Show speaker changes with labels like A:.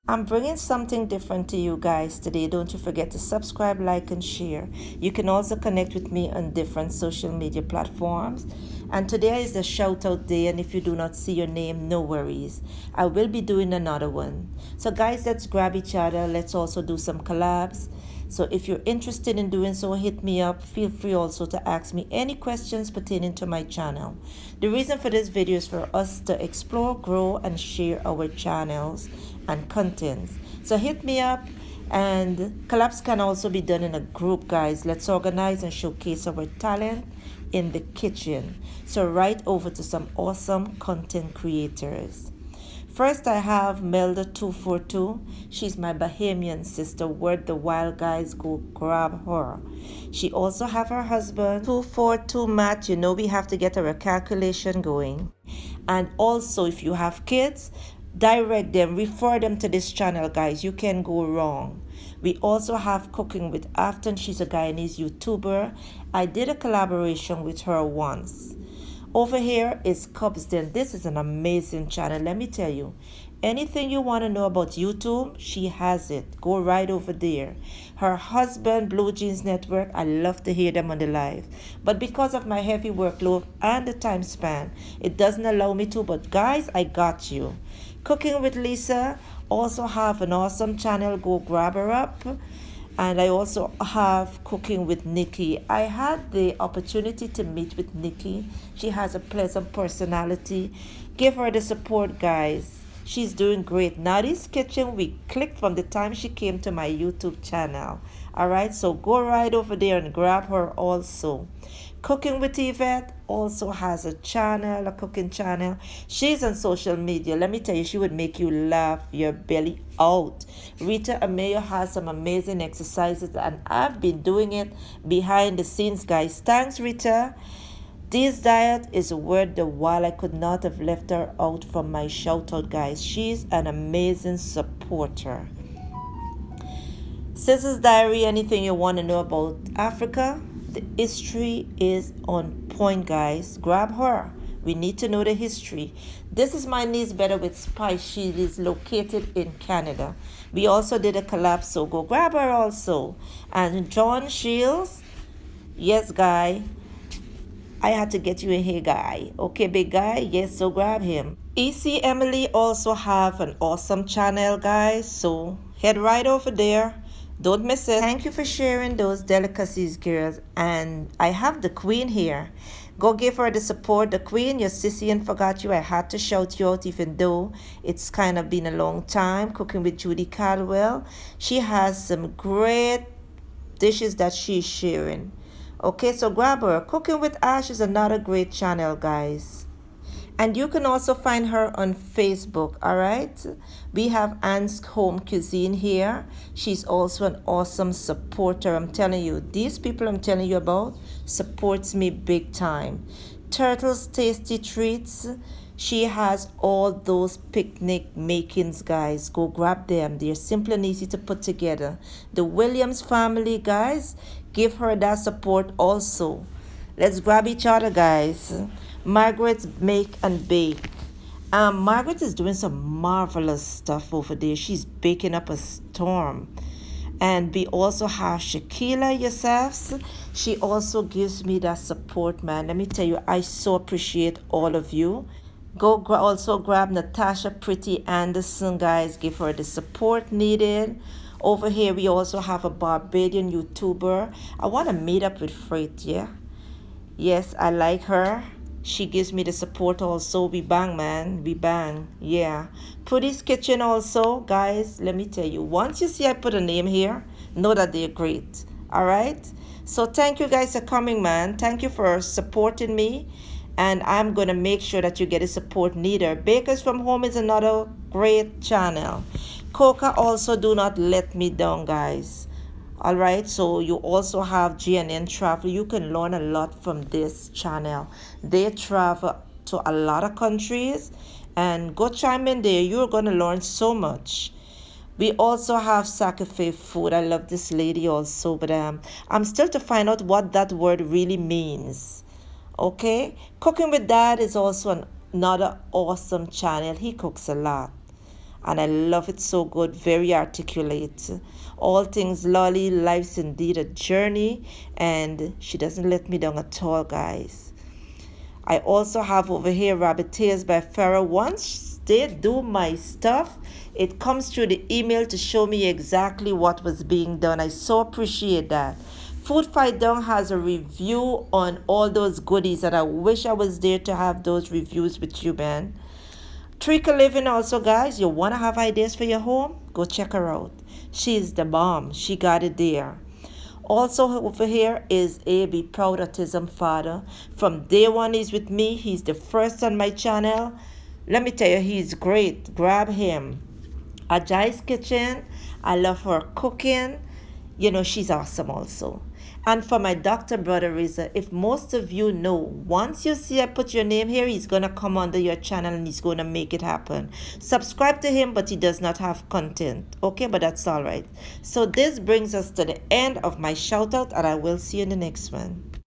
A: I'm bringing something different to you guys today. Don't you forget to subscribe, like, and share. You can also connect with me on different social media platforms. And today is the shout out day, and if you do not see your name, no worries. I will be doing another one. So, guys, let's grab each other. Let's also do some collabs. So if you're interested in doing so, hit me up. Feel free also to ask me any questions pertaining to my channel. The reason for this video is for us to explore, grow, and share our channels and contents. So hit me up, and collabs can also be done in a group, guys. Let's organize and showcase our talent in the kitchen. So right over to some awesome content creators. First, I have Melda 242. She's my Bahamian sister. Where the wild guys go, grab her. She also have her husband 242 Matt. You know we have to get our calculation going. And also, if you have kids, direct them, refer them to this channel, guys. You can go wrong. We also have Cooking with Afton. She's a Guyanese YouTuber. I did a collaboration with her once. Over here is Cubsden. This is an amazing channel. Let me tell you, anything you want to know about YouTube, she has it. Go right over there. Her husband, Blujeans Network, I love to hear them on the live. But because of my heavy workload and the time span, it doesn't allow me to. But guys, I got you. Cooking with Lisa also have an awesome channel. Go grab her up. And I also have Cooking with Nicki. I had the opportunity to meet with Nicki. She has a pleasant personality. Give her the support, guys. She's doing great. Nadi's Kitchen, we clicked from the time she came to my YouTube channel. Alright, so go right over there and grab her also. Cooking with Yvette also has a channel, a cooking channel. She's on social media. Let me tell you, she would make you laugh your belly out. Rita Amayo has some amazing exercises, and I've been doing it behind the scenes, guys. Thanks, Rita. This diet is worth the while. I could not have left her out from my shout out, guys. She's an amazing supporter. Sizzles Diary, anything you want to know about Africa? The history is on point, guys. Grab her. We need to know the history. This is my niece Better with Spice. She is located in Canada. We also did a collab, so go grab her also. And John Shields, yes, guy. I had to get you in here, guy. Okay, big guy. Yes, so grab him. EC Emily also have an awesome channel, guys. So head right over there. Don't miss it. Thank you for sharing those delicacies, girls. And I have the queen here. Go give her the support. The queen, your sissy and forgot you. I had to shout you out even though it's kind of been a long time. Cooking with Judy Caldwell. She has some great dishes that she's sharing. Okay, so grab her. Cooking with Ash is another great channel, guys. And you can also find her on Facebook, all right? We have Anne's Home Cuisine here. She's also an awesome supporter. I'm telling you, these people I'm telling you about supports me big time. Turtle's Tasty Treats. She has all those picnic makings, guys. Go grab them. They're simple and easy to put together. The Williams family, guys, give her that support also. Let's grab each other, guys. Margaret's Make and Bake. Margaret is doing some marvelous stuff over there. She's baking up a storm. And we also have Shakeela Yousaf. She also gives me that support, man. Let me tell you, I so appreciate all of you. Go also grab Natasha Pretty Anderson, guys. Give her the support needed. Over here, we also have a Barbadian YouTuber. I want to meet up with Freight, yeah? Yes, I like her. She gives me the support also. We bang, man. We bang. Yeah. Putty's Kitchen also, guys. Let me tell you. Once you see I put a name here, know that they're great. All right? So thank you guys for coming, man. Thank you for supporting me. And I'm going to make sure that you get the support needed. Bakers from Home is another great channel. Coca also do not let me down, guys. All right, so you also have J&N Travel. You can learn a lot from this channel. They travel to a lot of countries, and go chime in there. You're going to learn so much. We also have Sacrifice Food. I love this lady also, but I'm still to find out what that word really means. Okay, Cooking with Dad is also another awesome channel. He cooks a lot. And I love it so good, very articulate. All things lolly, life's indeed a journey, and she doesn't let me down at all, guys. I also have over here Rabbit Tears by Farrah. Once they do my stuff, it comes through the email to show me exactly what was being done. I so appreciate that. Food Fight Down has a review on all those goodies, and I wish I was there to have those reviews with you, man. Trika Living also, guys, you want to have ideas for your home? Go check her out. She's the bomb. She got it there. Also over here is A.B. Proud Autism Father. From day one he's with me. He's the first on my channel. Let me tell you, he's great. Grab him. Ajay's Kitchen. I love her cooking. You know, she's awesome also. And for my doctor brother Riza, if most of you know, once you see I put your name here, he's going to come under your channel and he's going to make it happen. Subscribe to him, but he does not have content. Okay, but that's all right. So this brings us to the end of my shout out, and I will see you in the next one.